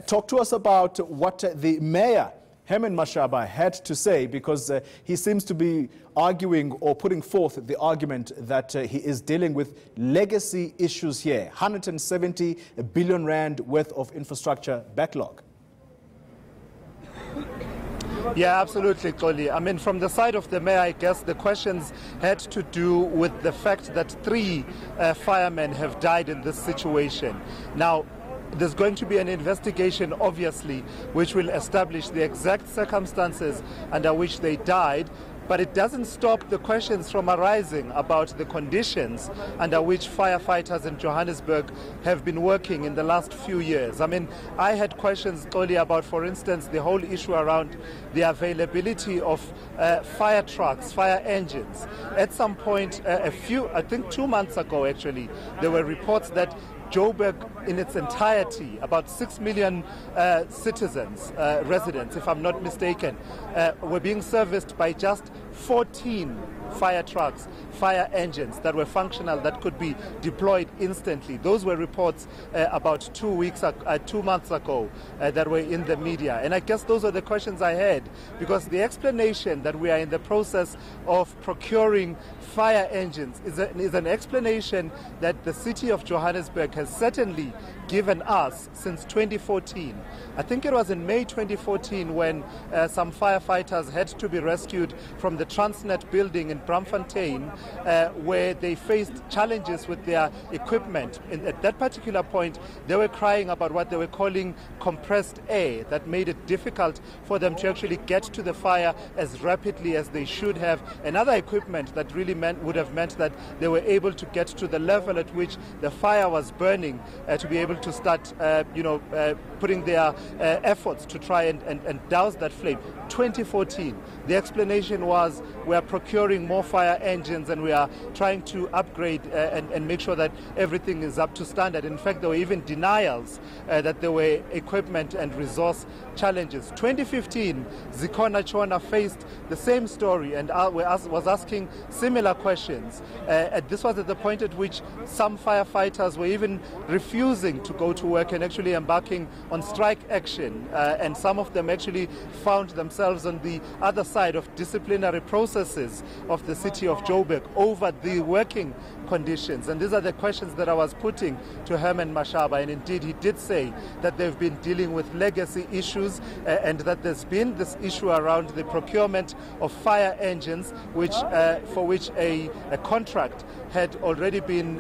Talk to us about what the mayor, Herman Mashaba, had to say, because he seems to be arguing or putting forth the argument that he is dealing with legacy issues here. 170 billion rand worth of infrastructure backlog. Yeah, absolutely, Xoli. I mean, from the side of the mayor, I guess the questions had to do with the fact that 3 firemen have died in this situation. Now, there's going to be an investigation, obviously, which will establish the exact circumstances under which they died. But it doesn't stop the questions from arising about the conditions under which firefighters in Johannesburg have been working in the last few years. I mean, I had questions only about, for instance, the whole issue around the availability of fire trucks, fire engines. At some point, I think 2 months ago, actually, there were reports that Joburg in its entirety, about 6 million citizens, residents, if I'm not mistaken, were being serviced by just 14 fire trucks, fire engines that were functional, that could be deployed instantly. Those were reports about 2 months ago that were in the media. And I guess those are the questions I had, because the explanation that we are in the process of procuring fire engines is an explanation that the city of Johannesburg has certainly given us since 2014. I think it was in May 2014 when some firefighters had to be rescued from the Transnet building in Braamfontein, where they faced challenges with their equipment. And at that particular point, they were crying about what they were calling compressed air that made it difficult for them to actually get to the fire as rapidly as they should have, and other equipment that really would have meant that they were able to get to the level at which the fire was burning to be able to start putting their efforts to try and douse that flame. 2014, the explanation was we are procuring more fire engines and we are trying to upgrade and make sure that everything is up to standard. In fact, there were even denials that there were equipment and resource challenges. 2015, Zikhona Chona faced the same story and was asking similar questions. This was at the point at which some firefighters were even refusing to go to work and actually embarking on strike action. And some of them actually found themselves on the other side of disciplinary processes of the city of Joburg over the working conditions. And these are the questions that I was putting to Herman Mashaba. And indeed, he did say that they've been dealing with legacy issues and that there's been this issue around the procurement of fire engines, for which a contract had already been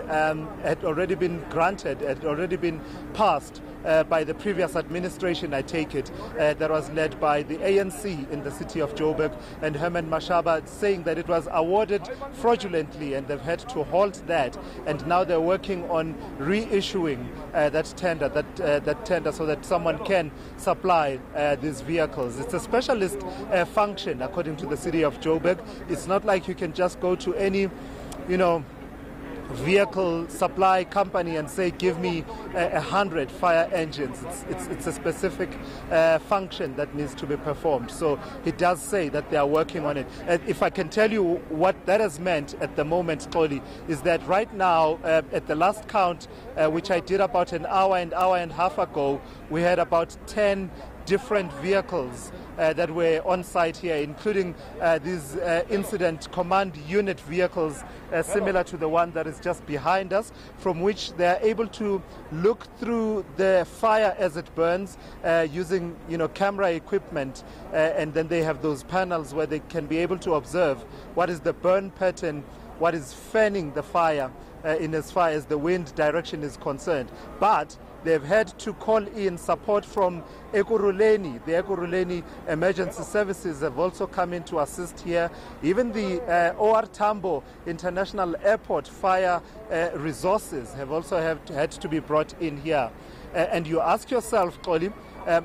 granted, had already been passed by the previous administration, I take it, that was led by the ANC in the city of Joburg, and Herman Mashaba saying that it was awarded fraudulently and they've had to halt that, and now they're working on reissuing that tender so that someone can supply these vehicles. It's a specialist function, according to the city of Joburg. It's not like you can just go to any, vehicle supply company and say, give me 100 fire engines. It's a specific function that needs to be performed. So he does say that they are working on it. And if I can tell you what that has meant at the moment, Xoli, is that right now, at the last count, which I did about an hour and a half ago, we had about 10 different vehicles that were on site here, including these incident command unit vehicles similar to the one that is just behind us, from which they are able to look through the fire as it burns using camera equipment, and then they have those panels where they can be able to observe what is the burn pattern, what is fanning the fire in as far as the wind direction is concerned. But they've had to call in support from Ekurhuleni. The Ekurhuleni emergency services have also come in to assist here. Even the OR Tambo International Airport fire resources have also had to be brought in here. And you ask yourself, Xoli,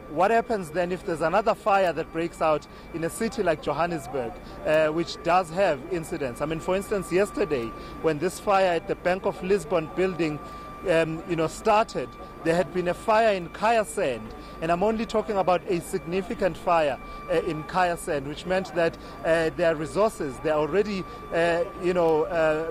what happens then if there's another fire that breaks out in a city like Johannesburg, which does have incidents? I mean, for instance, yesterday, when this fire at the Bank of Lisbon building started, there had been a fire in Kaya Sand, and I'm only talking about a significant fire in Kaya Sand, which meant that their resources, their already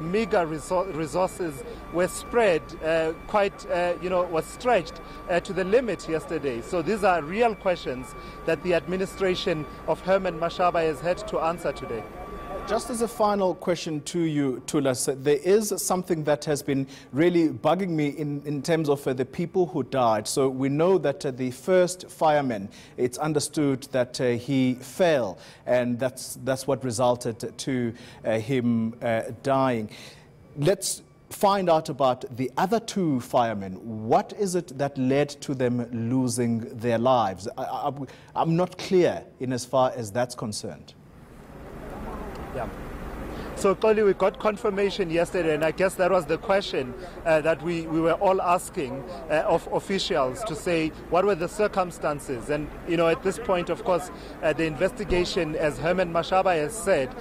meager resources, were spread was stretched to the limit yesterday. So these are real questions that the administration of Herman Mashaba has had to answer today. Just as a final question to you, Thulas, there is something that has been really bugging me in terms of the people who died. So we know that the first fireman, it's understood that he fell, and that's what resulted to him dying. Let's find out about the other two firemen. What is it that led to them losing their lives? I'm not clear in as far as that's concerned. Yeah. So, Xoli, we got confirmation yesterday, and I guess that was the question that we were all asking of officials, to say what were the circumstances. And, at this point, of course, the investigation, as Herman Mashaba has said,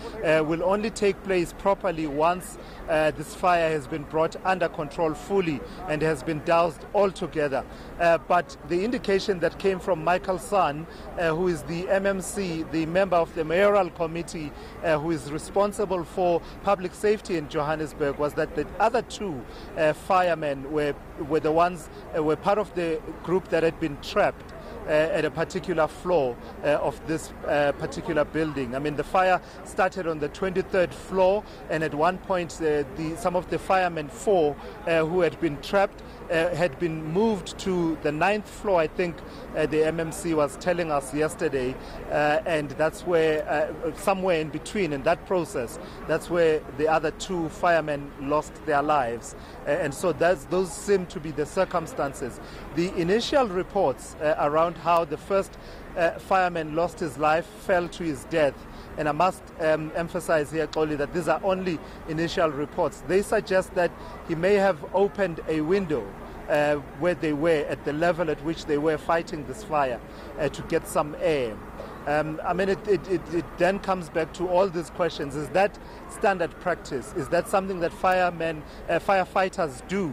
will only take place properly once this fire has been brought under control fully and has been doused altogether. But the indication that came from Michael San, who is the MMC, the member of the mayoral committee, who is responsible for public safety in Johannesburg, was that the other two firemen were the ones, were part of the group that had been trapped at a particular floor of this particular building. I mean, the fire started on the 23rd floor, and at one point some of the firemen, four who had been trapped, had been moved to the 9th floor, I think the MMC was telling us yesterday, and that's where, somewhere in between, in that process, that's where the other two firemen lost their lives. And so those seem to be the circumstances. The initial reports around how the first fireman lost his life, fell to his death, and I must emphasize here, Xoli, that these are only initial reports. They suggest that he may have opened a window where they were, at the level at which they were fighting this fire, to get some air. I mean, it then comes back to all these questions. Is that standard practice? Is that something that firefighters do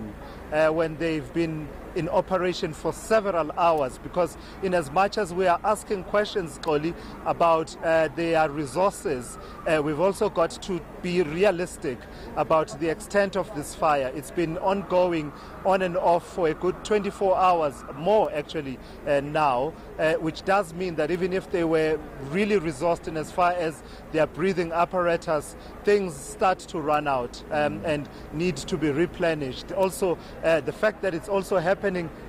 when they've been in operation for several hours? Because in as much as we are asking questions, Xoli, about their resources, we've also got to be realistic about the extent of this fire. It's been ongoing on and off for a good 24 hours, more actually now, which does mean that even if they were really resourced in as far as their breathing apparatus, things start to run out and need to be replenished. Also, the fact that it's also happening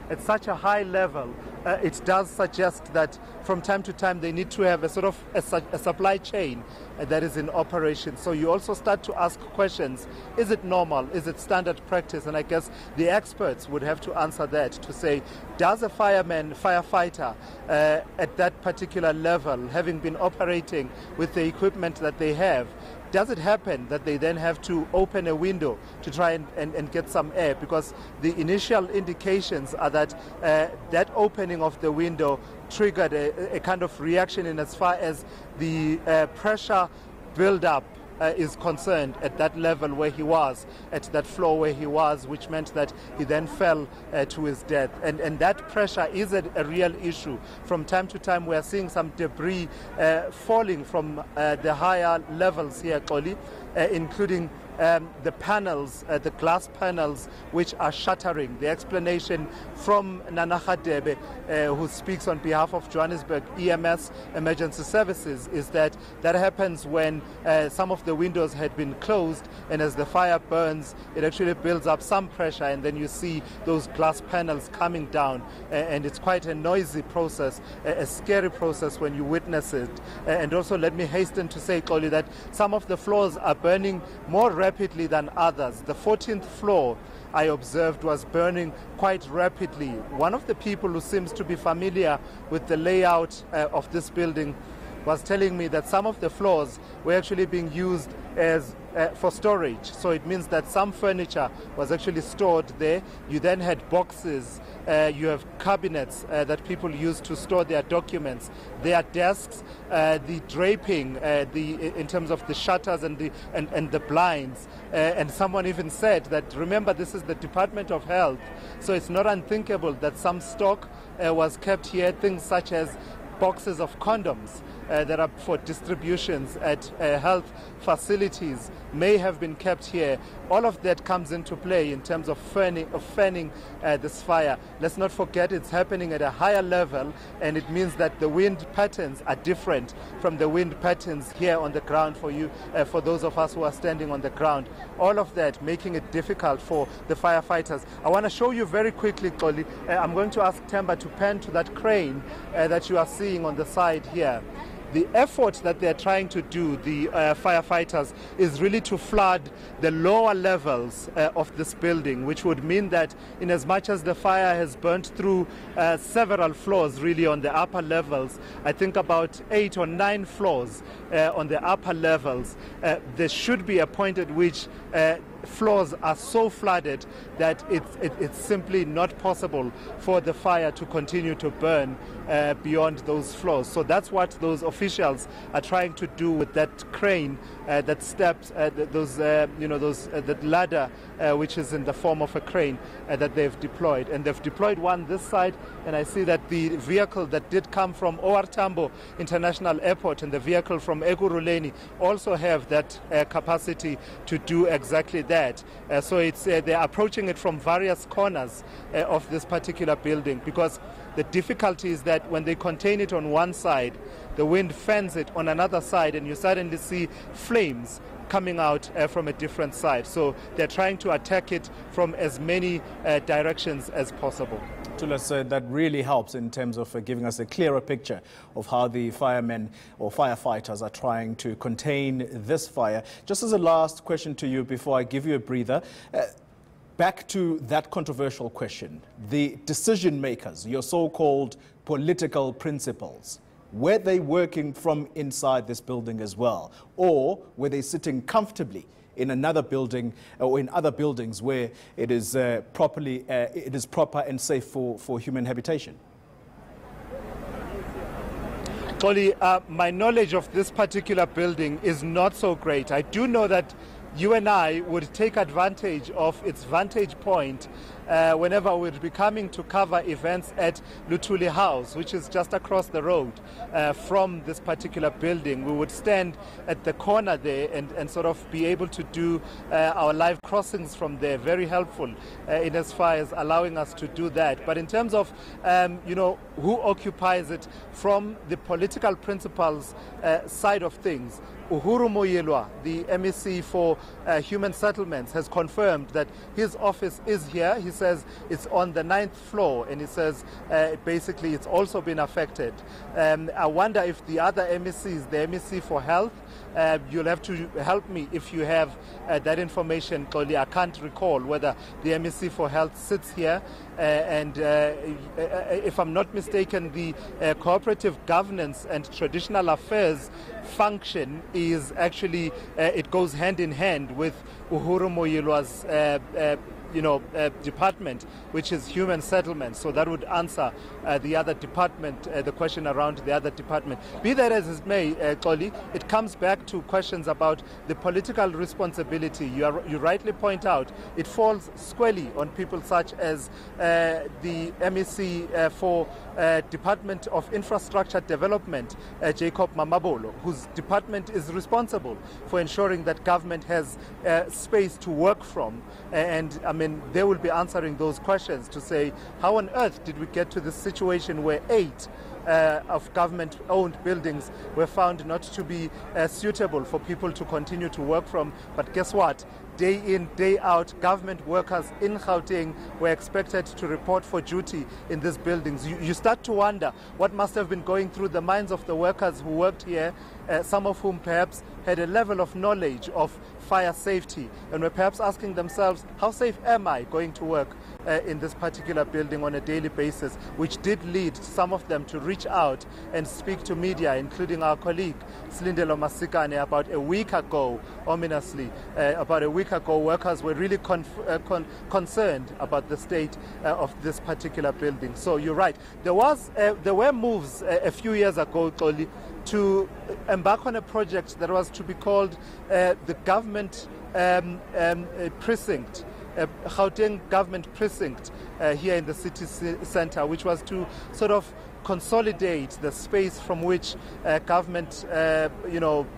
at such a high level, it does suggest that from time to time they need to have a sort of a supply chain that is in operation. So you also start to ask questions. Is it normal? Is it standard practice? And I guess the experts would have to answer that, to say, does a firefighter at that particular level, having been operating with the equipment that they have, does it happen that they then have to open a window to try and get some air? Because the initial indications are that that opening of the window triggered a kind of reaction in as far as the pressure build-up is concerned at that level where he was, at that floor where he was, which meant that he then fell to his death. And that pressure is a real issue. From time to time we are seeing some debris falling from the higher levels here, Xoli, including the panels, the glass panels, which are shattering. The explanation from Nana Khadebe, who speaks on behalf of Johannesburg EMS Emergency Services, is that happens when some of the windows had been closed, and as the fire burns, it actually builds up some pressure, and then you see those glass panels coming down, and it's quite a noisy process, a scary process when you witness it. And also, let me hasten to say, Xoli, that some of the floors are burning more rapidly than others. The 14th floor, I observed, was burning quite rapidly. One of the people who seems to be familiar with the layout of this building was telling me that some of the floors were actually being used as for storage. So it means that some furniture was actually stored there. You then had boxes, you have cabinets that people use to store their documents, their desks, the draping, in terms of the shutters and the blinds. And someone even said that, remember, this is the Department of Health, so it's not unthinkable that some stock was kept here, things such as boxes of condoms that are for distributions at health facilities may have been kept here. All of that comes into play in terms of fanning this fire. Let's not forget it's happening at a higher level, and it means that the wind patterns are different from the wind patterns here on the ground for you, for those of us who are standing on the ground. All of that making it difficult for the firefighters. I want to show you very quickly, Xoli. I'm going to ask Temba to pan to that crane that you are seeing on the side here. The effort that they're trying to do, the firefighters, is really to flood the lower levels of this building, which would mean that in as much as the fire has burnt through several floors really on the upper levels, I think about 8 or 9 floors on the upper levels, there should be a point at which floors are so flooded that it's simply not possible for the fire to continue to burn beyond those floors. So that's what those officials are trying to do with that crane, that steps, that ladder, which is in the form of a crane that they've deployed. And they've deployed one this side, and I see that the vehicle that did come from OR Tambo International Airport and the vehicle from Ekurhuleni also have that capacity to do exactly that. So it's they're approaching it from various corners of this particular building, because the difficulty is that when they contain it on one side, the wind fans it on another side, and you suddenly see flames coming out from a different side. So they're trying to attack it from as many directions as possible. Thulas, that really helps in terms of giving us a clearer picture of how the firemen or firefighters are trying to contain this fire. Just as a last question to you before I give you a breather, back to that controversial question, the decision makers, your so-called political principals, were they working from inside this building as well, or were they sitting comfortably in another building or in other buildings where it is proper and safe for human habitation? Xoli, my knowledge of this particular building is not so great. I do know that you and I would take advantage of its vantage point whenever we'd be coming to cover events at Luthuli House, which is just across the road from this particular building. We would stand at the corner there and sort of be able to do our live crossings from there. Very helpful in as far as allowing us to do that. But in terms of, who occupies it from the political principles side of things, Uhuru Moyelwa, the MEC for Human Settlements, has confirmed that his office is here. He says it's on the 9th floor, and he says basically it's also been affected. I wonder if the other MECs, the MEC for Health, you'll have to help me if you have that information, Xoli. I can't recall whether the MEC for Health sits here, and if I'm not mistaken, the Cooperative Governance and Traditional Affairs function is actually, it goes hand in hand with Uhuru Moyelwa's department, which is human settlements. So that would answer the other department, the question around the other department. Be that as it may, Xoli, it comes back to questions about the political responsibility. You rightly point out it falls squarely on people such as the MEC for Department of Infrastructure Development, Jacob Mamabolo, whose department is responsible for ensuring that government has space to work from. And I mean, they will be answering those questions to say, how on earth did we get to this situation where 8 of government-owned buildings were found not to be suitable for people to continue to work from? But guess what? Day in, day out, government workers in Gauteng were expected to report for duty in these buildings. You start to wonder what must have been going through the minds of the workers who worked here, some of whom perhaps had a level of knowledge of fire safety and were perhaps asking themselves, how safe am I going to work? in this particular building on a daily basis, which did lead some of them to reach out and speak to media, including our colleague Slindelo Masikane. About a week ago, ominously, about a week ago, workers were really concerned about the state of this particular building. So you're right. There were moves a few years ago, Xoli, to embark on a project that was to be called the government precinct, Gauteng government precinct here in the city centre, which was to sort of consolidate the space from which government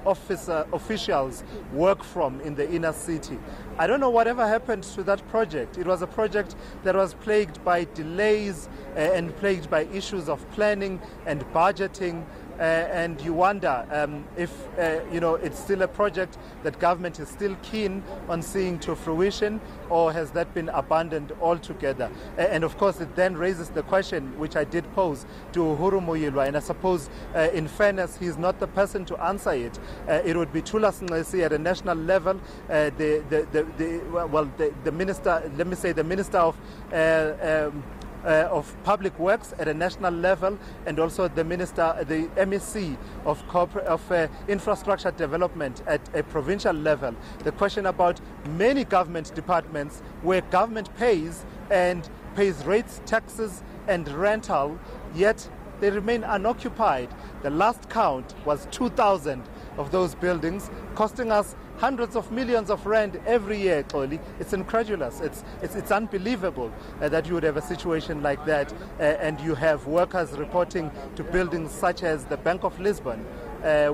officials work from in the inner city. I don't know whatever happened to that project. It was a project that was plagued by delays and plagued by issues of planning and budgeting. And you wonder if it's still a project that government is still keen on seeing to fruition, or has that been abandoned altogether? And of course, it then raises the question, which I did pose to Uhuru Moyilwa, and I suppose, in fairness, he's not the person to answer it. It would be Thulasizwe at a national level, the minister, let me say, the minister of Public Works at a national level, and also the MEC of Infrastructure Development at a provincial level. The question about many government departments where government pays rates, taxes and rental, yet they remain unoccupied. The last count was 2,000 of those buildings, costing us hundreds of millions of rand every year, Xoli. It's incredulous. It's unbelievable that you would have a situation like that, and you have workers reporting to buildings such as the Bank of Lisbon,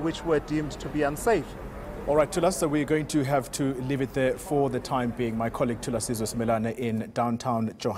which were deemed to be unsafe. All right, Thulas, we're going to have to leave it there for the time being. My colleague Thulasizwe Simelane in downtown Johannesburg.